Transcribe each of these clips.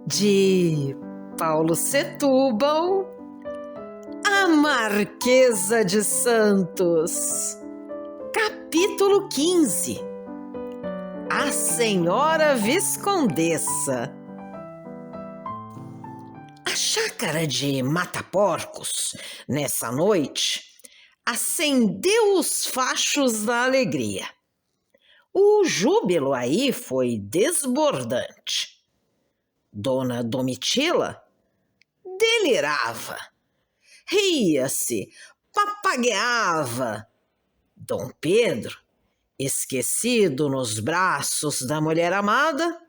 De Paulo Setúbal, a Marquesa de Santos. Capítulo 15. A Senhora Viscondessa. A chácara de Mataporcos, nessa noite, acendeu os fachos da alegria. O júbilo aí foi desbordante. Dona Domitila delirava, ria-se, papagueava. Dom Pedro, esquecido nos braços da mulher amada,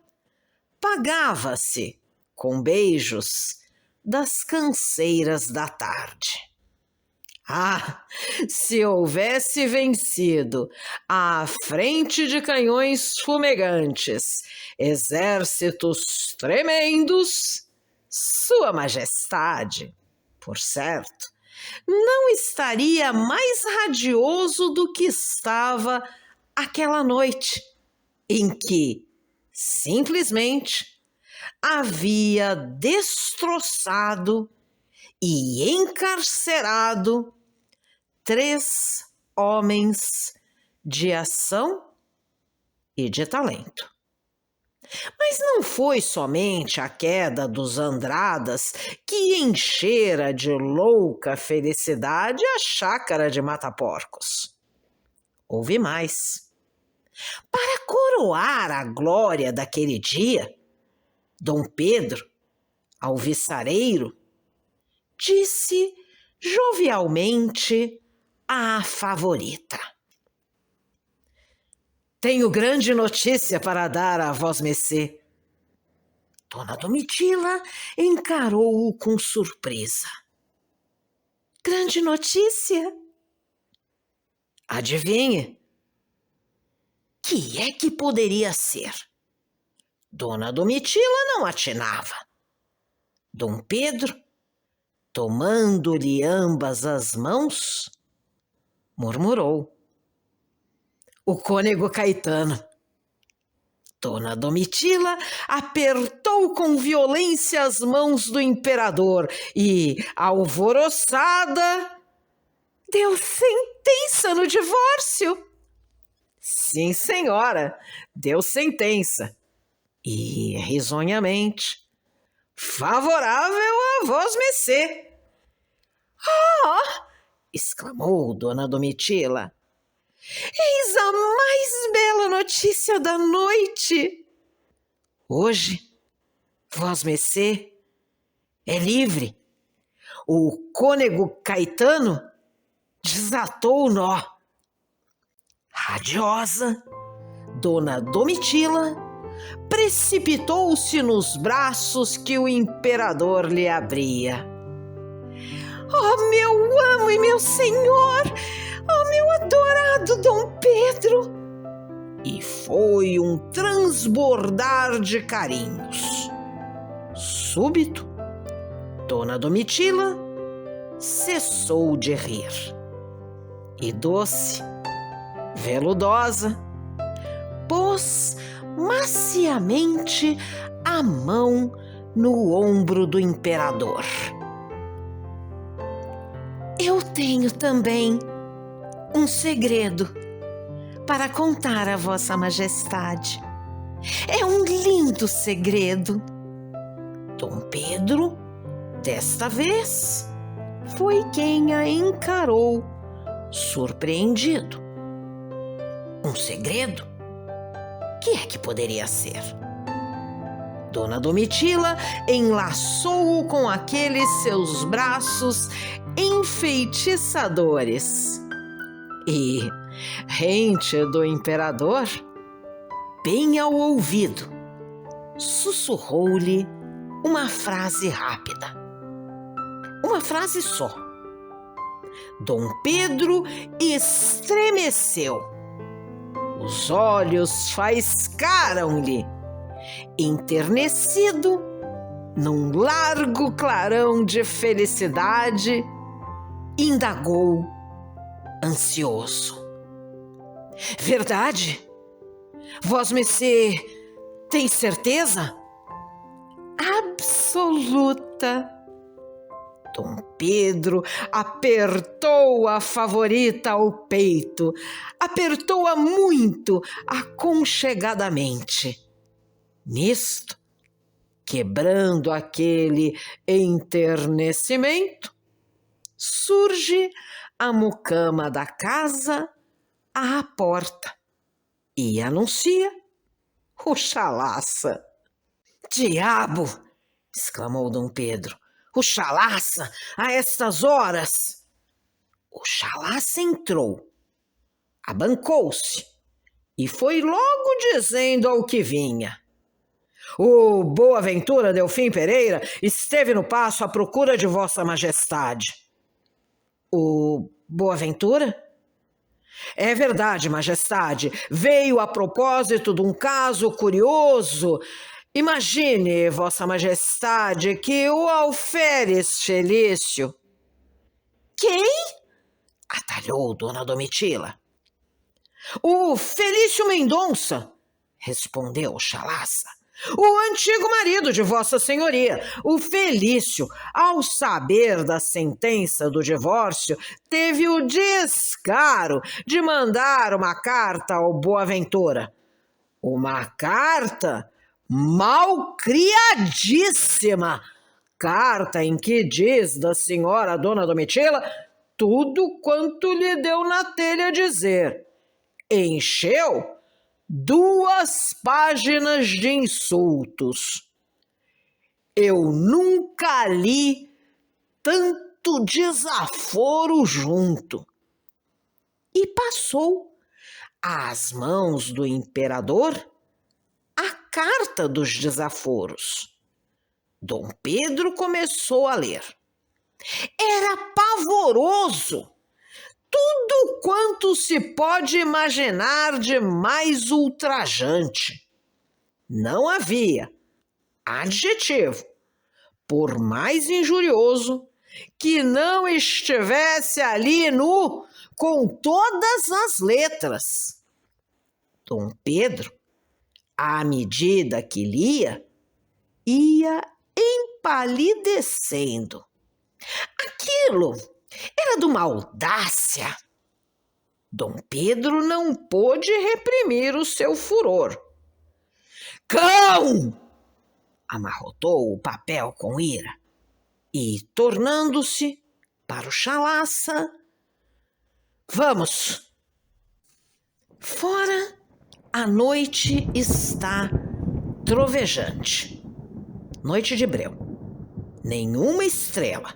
pagava-se com beijos das canseiras da tarde. Ah, se houvesse vencido à frente de canhões fumegantes, exércitos tremendos, Sua Majestade, por certo, não estaria mais radioso do que estava aquela noite, em que, simplesmente, havia destroçado e encarcerado 3 homens de ação e de talento. Mas não foi somente a queda dos Andradas que enchera de louca felicidade a chácara de Mataporcos. Houve mais. Para coroar a glória daquele dia, Dom Pedro, alvissareiro, disse jovialmente à favorita: "Tenho grande notícia para dar a vosmecê." Dona Domitila encarou-o com surpresa. "Grande notícia?" "Adivinhe." Que é que poderia ser? Dona Domitila não atinava. Dom Pedro, tomando-lhe ambas as mãos, murmurou: "O cônego Caetano." Dona Domitila apertou com violência as mãos do imperador e, alvoroçada, deu sentença no divórcio. Sim, senhora, deu sentença. E, risonhamente, favorável a vosmecê. "Ah!" exclamou Dona Domitila. "Eis a mais bela notícia da noite. Hoje, vosmecê é livre. O cônego Caetano desatou o nó." Radiosa, Dona Domitila precipitou-se nos braços que o imperador lhe abria. "Oh, meu amo e meu senhor! Oh, meu adorado Dom Pedro!" E foi um transbordar de carinhos. Súbito, Dona Domitila cessou de rir. E doce, veludosa, pôs maciamente a mão no ombro do imperador. "Eu tenho também um segredo para contar a Vossa Majestade. É um lindo segredo." Dom Pedro, desta vez, foi quem a encarou, surpreendido. Um segredo? Que é que poderia ser? Dona Domitila enlaçou-o com aqueles seus braços enfeitiçadores e, rente do imperador, bem ao ouvido, sussurrou-lhe uma frase rápida. Uma frase só. Dom Pedro estremeceu. Os olhos faiscaram-lhe. Enternecido, num largo clarão de felicidade, indagou, ansioso: "Verdade? Vosmecê tem certeza?" absoluta. Dom Pedro apertou a favorita ao peito, apertou-a muito, aconchegadamente. Nisto, quebrando aquele enternecimento, surge a mucama da casa à porta e anuncia o Chalaça. "Diabo!" exclamou Dom Pedro. "O Chalaça, a estas horas!" O Chalaça entrou, abancou-se e foi logo dizendo ao que vinha: "O Boaventura Delfim Pereira esteve no paço à procura de Vossa Majestade." "O Boaventura?" "É verdade, Majestade. Veio a propósito de um caso curioso. Imagine, Vossa Majestade, que o alferes Felício..." "Quem?" atalhou Dona Domitila. "O Felício Mendonça", respondeu o Chalaça. "O antigo marido de Vossa Senhoria. O Felício, ao saber da sentença do divórcio, teve o descaro de mandar uma carta ao Boaventura. Uma carta malcriadíssima. Carta em que diz da senhora Dona Domitila tudo quanto lhe deu na telha dizer. Encheu 2 páginas de insultos. Eu nunca li tanto desaforo junto." E passou às mãos do imperador a carta dos desaforos. Dom Pedro começou a ler. Era pavoroso. Tudo quanto se pode imaginar de mais ultrajante. Não havia adjetivo, por mais injurioso, que não estivesse ali com todas as letras. Dom Pedro, à medida que lia, ia empalidecendo. Aquilo era de uma audácia. Dom Pedro não pôde reprimir o seu furor. "Cão!" amarrotou o papel com ira e, tornando-se para o Chalaça: "Vamos." Fora a noite está trovejante. Noite de breu. Nenhuma estrela.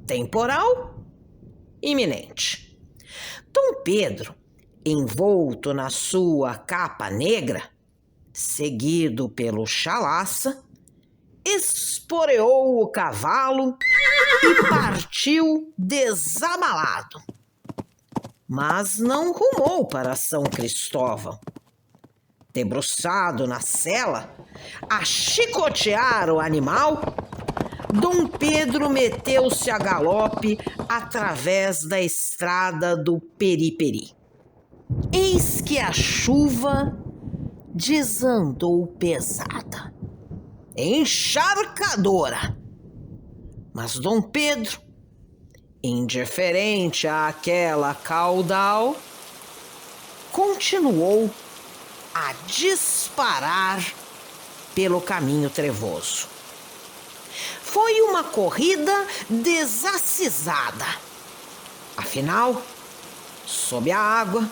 Temporal iminente. Dom Pedro, envolto na sua capa negra, seguido pelo Chalaça, esporeou o cavalo e partiu desabalado. Mas não rumou para São Cristóvão. Debruçado na sela, a chicotear o animal, Dom Pedro meteu-se a galope através da estrada do Periperi. Eis que a chuva desandou pesada, encharcadora. Mas Dom Pedro, indiferente àquela caudal, continuou a disparar pelo caminho trevoso. Foi uma corrida desacisada. Afinal, sob a água,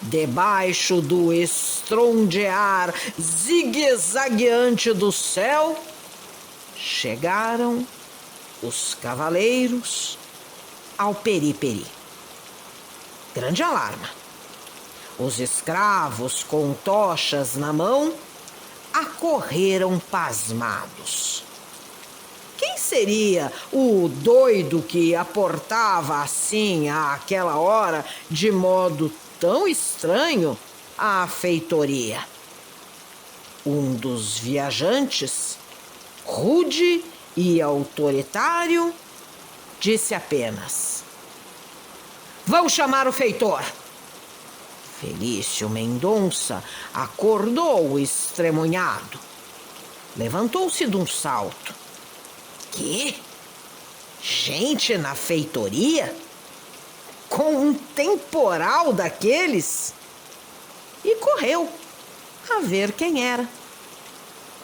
debaixo do estrondear zigue-zagueante do céu, chegaram os cavaleiros ao Periperi. Grande alarma. Os escravos com tochas na mão acorreram pasmados. Quem seria o doido que aportava assim àquela hora, de modo tão estranho, à feitoria? Um dos viajantes, rude e autoritário, disse apenas: "Vão chamar o feitor." Felício Mendonça acordou estremunhado. levantou-se de um salto. Que? Gente na feitoria? Com um temporal daqueles? E correu a ver quem era.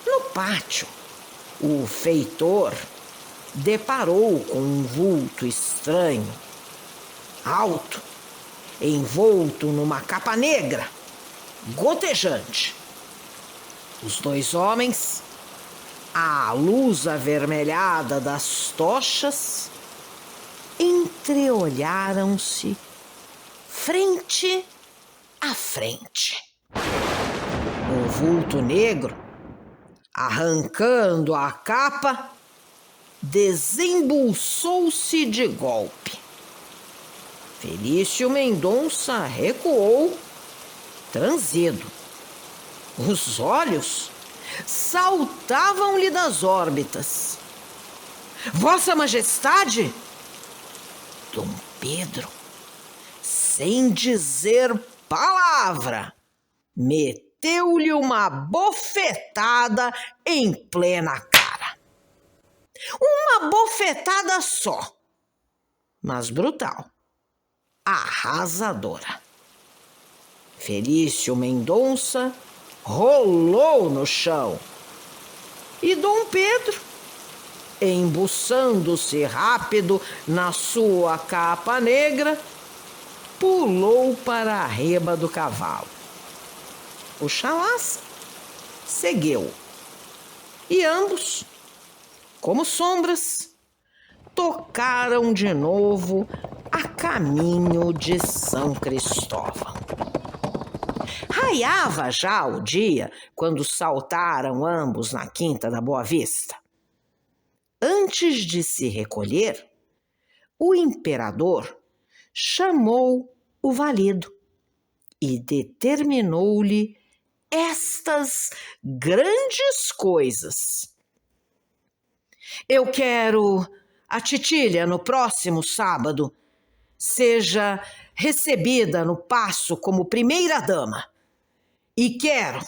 No pátio, o feitor deparou com um vulto estranho, alto, envolto numa capa negra, gotejante. Os dois homens, à luz avermelhada das tochas, entreolharam-se frente a frente. O vulto negro, arrancando a capa, desembolsou-se de golpe. Felício Mendonça recuou, transido. Os olhos saltavam-lhe das órbitas. Vossa Majestade! Dom Pedro, sem dizer palavra, meteu-lhe uma bofetada em plena cara. Uma bofetada só, mas brutal, arrasadora. Felício Mendonça rolou no chão e Dom Pedro, embuçando-se rápido na sua capa negra, pulou para a reba do cavalo. O Chalaça seguiu e ambos, como sombras, tocaram de novo a caminho de São Cristóvão. Raiava já o dia quando saltaram ambos na Quinta da Boa Vista. Antes de se recolher, o imperador chamou o valido e determinou-lhe estas grandes coisas. Eu quero a Titília no próximo sábado seja recebida no paço como primeira-dama e quero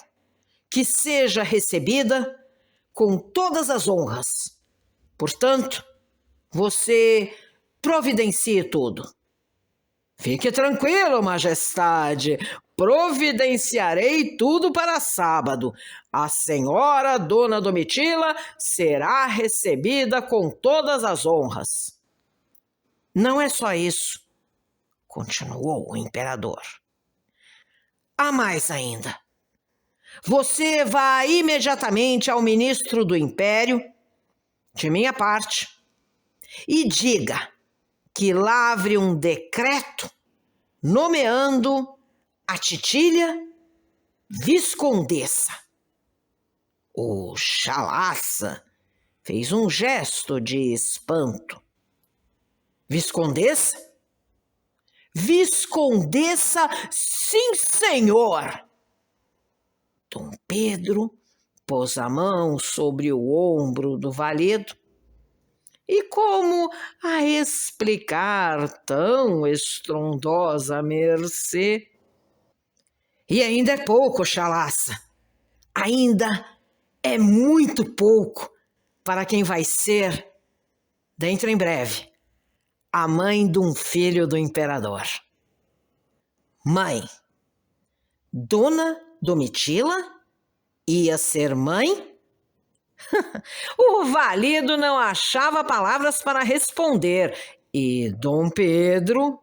que seja recebida com todas as honras. Portanto, você providencie tudo. Fique tranquilo, Majestade, providenciarei tudo para sábado. A senhora Dona Domitila será recebida com todas as honras. Não é só isso, continuou o imperador. Há mais ainda. Você vai imediatamente ao ministro do Império, de minha parte, e diga que lavre um decreto nomeando a Titília viscondessa. O Chalaça fez um gesto de espanto. Viscondessa? Viscondessa, sim, senhor! Dom Pedro pôs a mão sobre o ombro do valido e, como a explicar tão estrondosa mercê? E ainda é pouco, Chalaça. Ainda é muito pouco para quem vai ser, dentro em breve, a mãe de um filho do imperador. Mãe, Dona Domitila ia ser mãe? O valido não achava palavras para responder e Dom Pedro...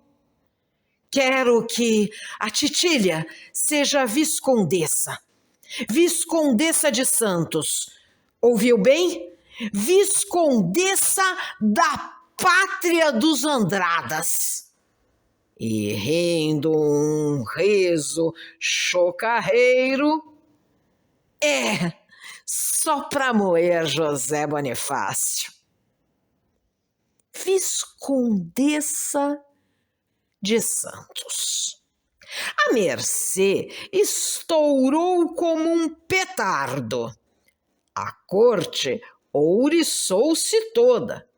Quero que a Titília seja viscondessa. Viscondessa de Santos. Ouviu bem? Viscondessa da pátria dos Andradas. E rindo um riso chocarreiro, só para moer José Bonifácio. Viscondessa de Santos. A mercê estourou como um petardo. A corte ouriçou-se toda.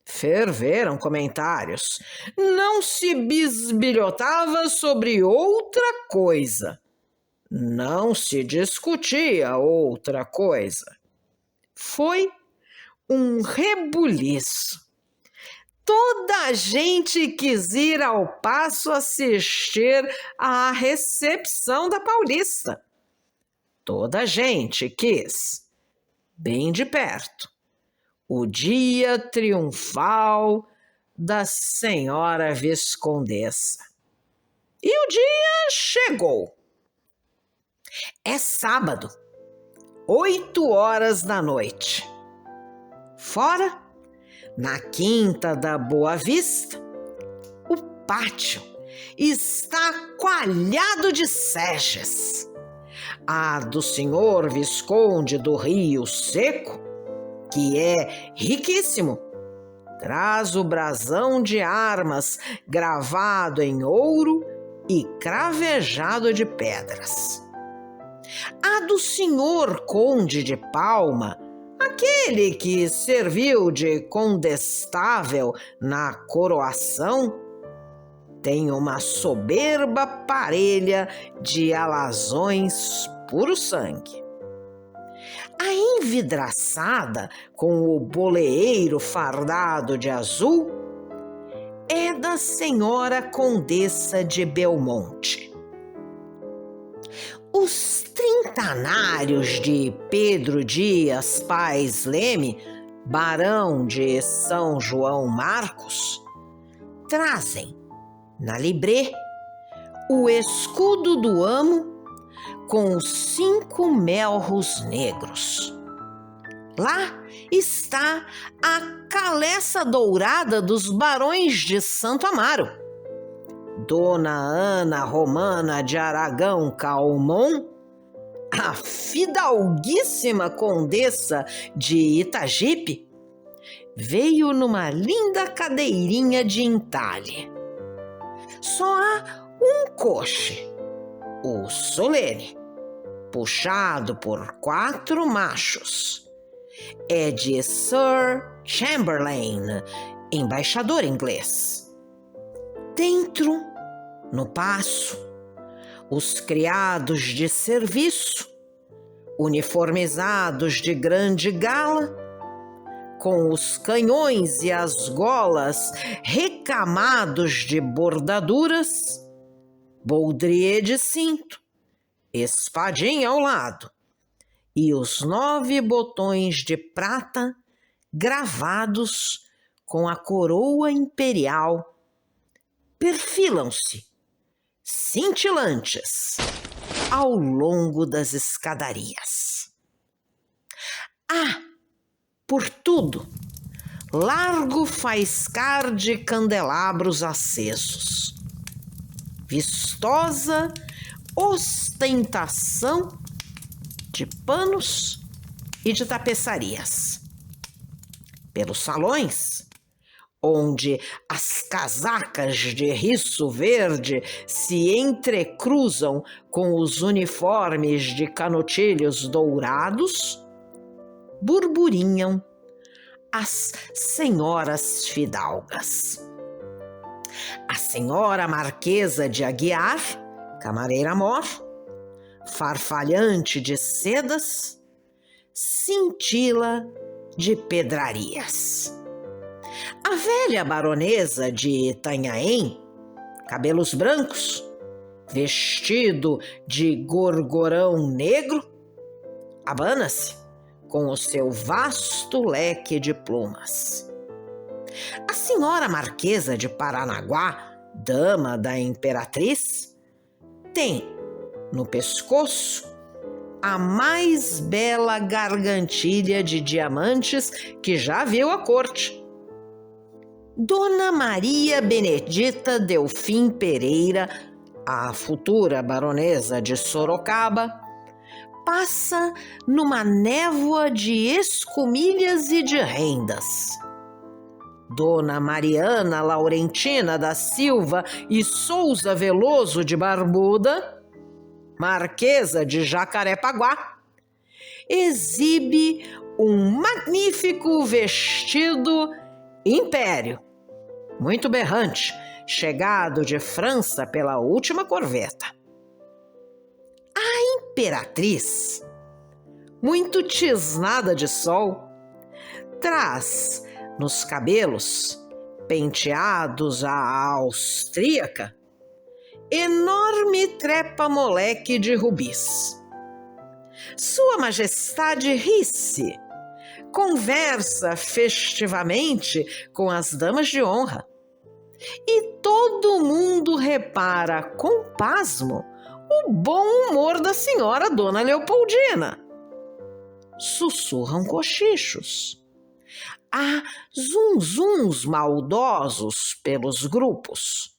Ferveram comentários. Não se bisbilhotava sobre outra coisa. Não se discutia outra coisa. Foi um rebuliço. Toda a gente quis ir ao Paço assistir à recepção da Paulista. Toda a gente quis, bem de perto, o dia triunfal da senhora Viscondessa. E o dia chegou. É sábado, 8 horas da noite. Fora, na Quinta da Boa Vista, o pátio está coalhado de seges. A do senhor Visconde do Rio Seco, que é riquíssimo, traz o brasão de armas gravado em ouro e cravejado de pedras. A do senhor Conde de Palma, aquele que serviu de condestável na coroação, tem uma soberba parelha de alazões puro sangue. A envidraçada, com o boleeiro fardado de azul, é da senhora Condessa de Belmonte. Os trintanários de Pedro Dias Pais Leme, barão de São João Marcos, trazem na libré o escudo do amo com os 5 melros negros. Lá está a caleça dourada dos barões de Santo Amaro. Dona Ana Romana de Aragão Calmon, a fidalguíssima condessa de Itagipe, veio numa linda cadeirinha de entalhe. Só há um coche, o solene, puxado por 4 machos. É de Sir Chamberlain, embaixador inglês. Dentro, no paço, os criados de serviço, uniformizados de grande gala, com os canhões e as golas recamados de bordaduras, boldrier de cinto, espadinha ao lado e os 9 botões de prata gravados com a coroa imperial perfilam-se, cintilantes, ao longo das escadarias. Por tudo, largo faiscar de candelabros acesos, vistosa ostentação de panos e de tapeçarias. Pelos salões, onde as casacas de riço verde se entrecruzam com os uniformes de canotilhos dourados, burburinham as senhoras fidalgas. A senhora Marquesa de Aguiar, camareira-mor, farfalhante de sedas, cintila de pedrarias. A velha baronesa de Itanhaém, cabelos brancos, vestido de gorgorão negro, abana-se com o seu vasto leque de plumas. A senhora Marquesa de Paranaguá, dama da imperatriz, tem no pescoço a mais bela gargantilha de diamantes que já viu a corte. Dona Maria Benedita Delfim Pereira, a futura baronesa de Sorocaba, passa numa névoa de escumilhas e de rendas. Dona Mariana Laurentina da Silva e Souza Veloso de Barbuda, Marquesa de Jacarepaguá, exibe um magnífico vestido império, muito berrante, chegado de França pela última corveta. A imperatriz muito tisnada de sol, traz nos cabelos, penteados à austríaca, enorme trepa-moleque de rubis. Sua Majestade ri-se, conversa festivamente com as damas de honra, e todo mundo repara com pasmo o bom humor da senhora Dona Leopoldina. Sussurram cochichos. Há zunzuns maldosos pelos grupos.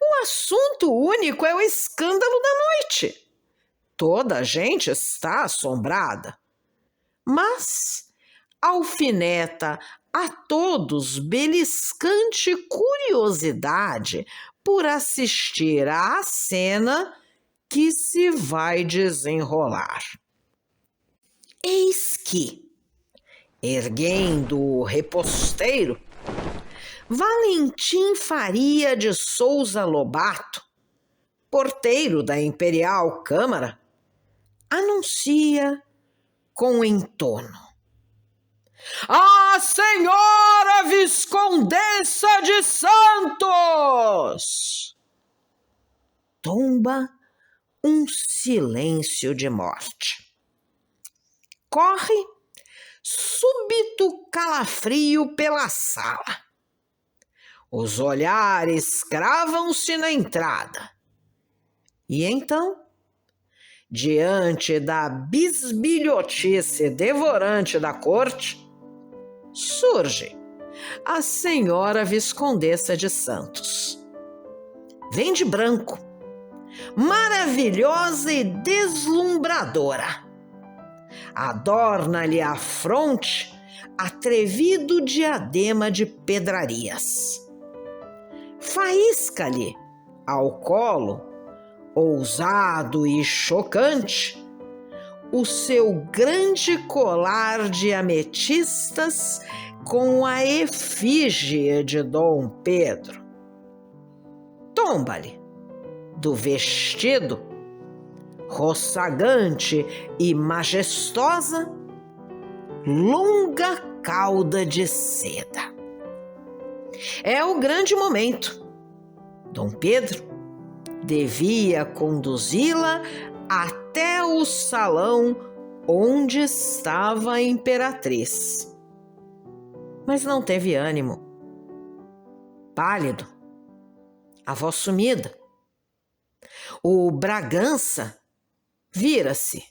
O assunto único é o escândalo da noite. Toda a gente está assombrada, mas alfineta a todos beliscante curiosidade por assistir à cena que se vai desenrolar. Eis que, erguendo o reposteiro, Valentim Faria de Souza Lobato, porteiro da Imperial Câmara, anuncia com entono: "A senhora Viscondessa de Santos!" Tomba um silêncio de morte. Corre súbito calafrio pela sala. Os olhares cravam-se na entrada. E então, diante da bisbilhotice devorante da corte, surge a senhora Viscondessa de Santos. Vem de branco, maravilhosa e deslumbradora. Adorna-lhe a fronte atrevido diadema de pedrarias. Faísca-lhe ao colo, ousado e chocante, o seu grande colar de ametistas com a efígie de Dom Pedro. Tomba-lhe do vestido, roçagante e majestosa, longa cauda de seda. É o grande momento. Dom Pedro devia conduzi-la até o salão onde estava a imperatriz. Mas não teve ânimo. Pálido, a voz sumida. O Bragança vira-se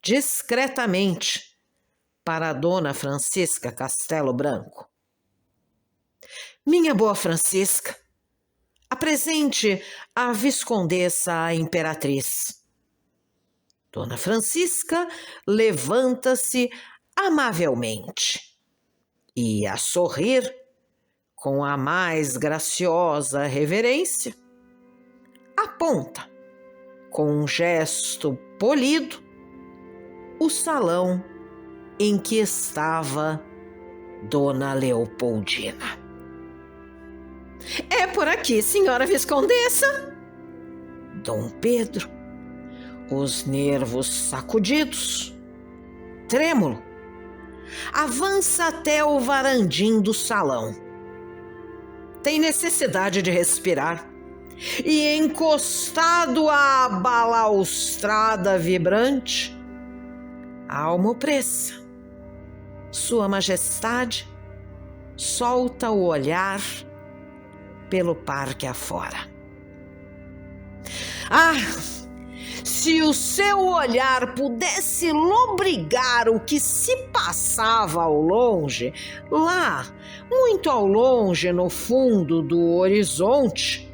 discretamente para a Dona Francisca Castelo Branco. "Minha boa Francisca, apresente a Viscondessa à imperatriz." Dona Francisca levanta-se amavelmente e, a sorrir, com a mais graciosa reverência, aponta, com um gesto polido, o salão em que estava Dona Leopoldina. "É por aqui, senhora Viscondessa." Dom Pedro, os nervos sacudidos, trêmulo, avança até o varandim do salão. Tem necessidade de respirar e, encostado à balaustrada vibrante, a alma opressa, Sua Majestade solta o olhar pelo parque afora. Ah, se o seu olhar pudesse lobrigar o que se passava ao longe, lá, muito ao longe, no fundo do horizonte,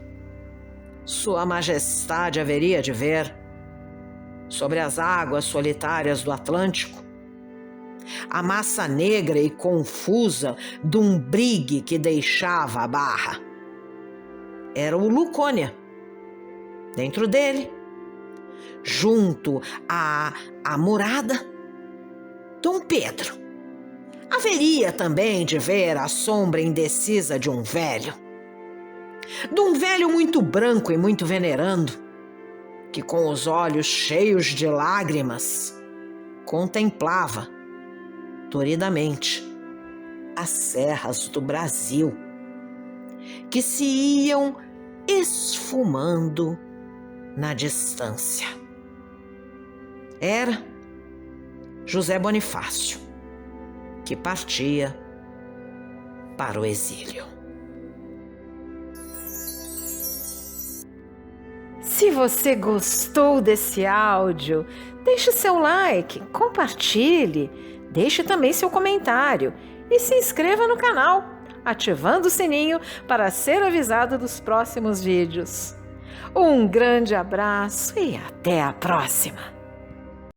Sua Majestade haveria de ver, sobre as águas solitárias do Atlântico, a massa negra e confusa de um brigue que deixava a barra. Era o Lucônia. Dentro dele, junto à amurada, Dom Pedro. Haveria também de ver a sombra indecisa de um velho muito branco e muito venerando, que com os olhos cheios de lágrimas contemplava doridamente as serras do Brasil, que se iam esfumando na distância. Era José Bonifácio, que partia para o exílio. Se você gostou desse áudio, deixe seu like, compartilhe, deixe também seu comentário e se inscreva no canal, ativando o sininho para ser avisado dos próximos vídeos. Um grande abraço e até a próxima!